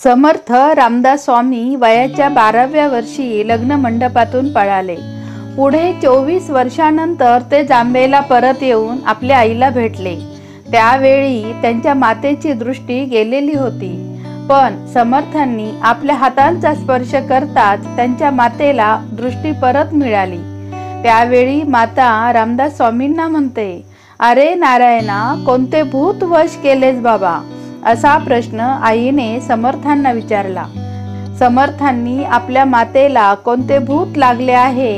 समर्थ रामदास स्वामी वयाच्या 12व्या वर्षी लग्न मंडपातून पळाले. पुढे 24 वर्षानंतर ते जांबेला परत येऊन आपल्या आईला भेटले. त्यावेळी त्यांच्या मातेची दृष्टी गेलेली होती, पण समर्थांनी आपल्या हातांचा स्पर्श करताच त्यांच्या मातेला दृष्टी परत मिळाली. त्यावेळी माता रामदास स्वामींना म्हणते, अरे नारायणा, कोणते भूत वश केलेस बाबा? असा प्रश्न आईने समर्थांना विचारला. समर्थांनी आपल्या मातेला कोणते भूत लागले आहे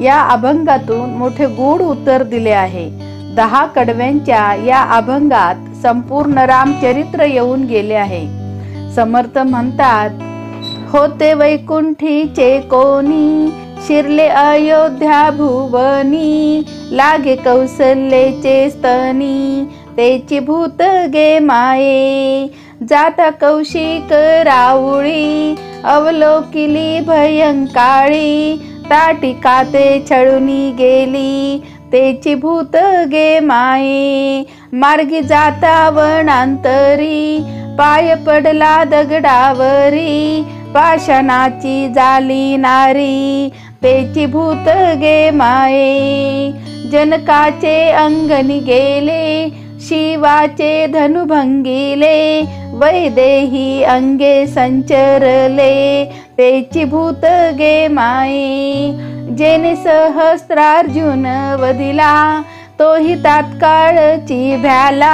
या अभंगातून मोठे गूढ उत्तर दिले आहे. 10 कडव्यांच्या या अभंगात संपूर्ण रामचरित्र येऊन गेले आहे. समर्थ म्हणतात, होते वैकुंठीचे कोणी, शिरले अयोध्या भुवनी, लागे कौसल्याचे स्तनी, तेची भूत गे माये, जाता कौशिक राऊळी, अवलोकिली भयंकाळी, ताटिका ते छळूनी गेली, तेची भूत गे माये, मार्गी जाता वनांतरी, पाय पडला दगडावरी, पाषाणाची झाली नारी, तेची भूत गे माये, जनकाचे अंगणी गेले, शिवाचे धनु भंगिले, वैदेही अंगे संचरले, तेची भूत गे माये, जेने सहस्त्रार्जुन वदिला, तोही तात्काळची भ्याला,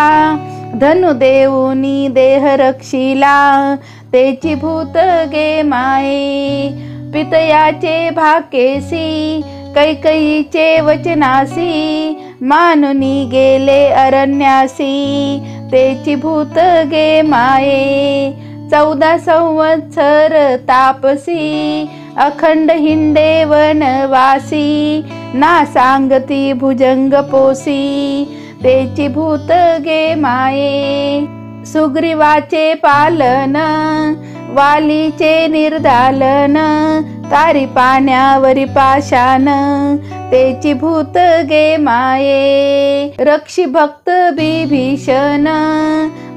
धनु देऊनी देह रक्षिला, तेची भूत गे माये, पितयाचे भाकेसी, कैकईचे वचनासी, मानुनी गेले अरण्यासी, तेची भूत गे माये, 14 संवत्सर तापसी, अखंड हिंडे वनवासी, ना सांगती भुजंग पोसी, तेची भूत गे माये, सुग्रीवाचे पालन, वालीचे निर्दालन, तारी पाण्यावरी पाषाण, तेची भूत गे माये, रक्षी भक्त बिभीषण,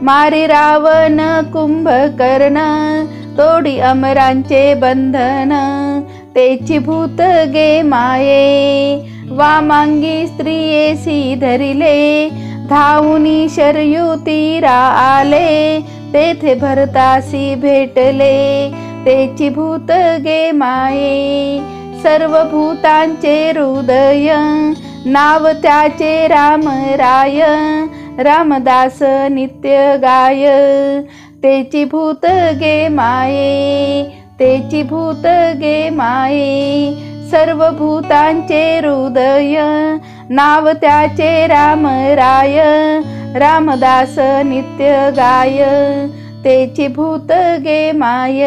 मारी रावण कुंभकर्ण, तोडी अमरांचे बंधन, तेची भूत गे माये, वामांगी स्त्रियेसी धरिले, धावुनी शरयू तीरा आले, तेथे भरतासी भेटले, तेची भूत गे माये, सर्व भूतांचे हृदय, नाव त्याचे राम राय, रामदास नित्य गाय, तेची भूत गे माये, तेची भूत गे माये, सर्व भूतांचे हृदय, नाव त्याचे राम राय, रामदास नित्य गाय, तेची भूत गे माय,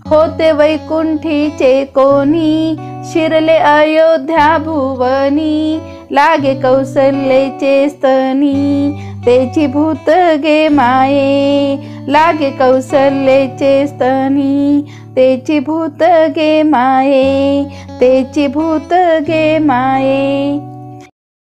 होते वैकुंठीचे कोणी, शिरले अयोध्या भुवनी, लागे कौसल्याचे स्तनी, तेची भूत गे माये, लागे कौसल्याचे स्तनी, तेची भूत गे माये, तेची भूत गे माये.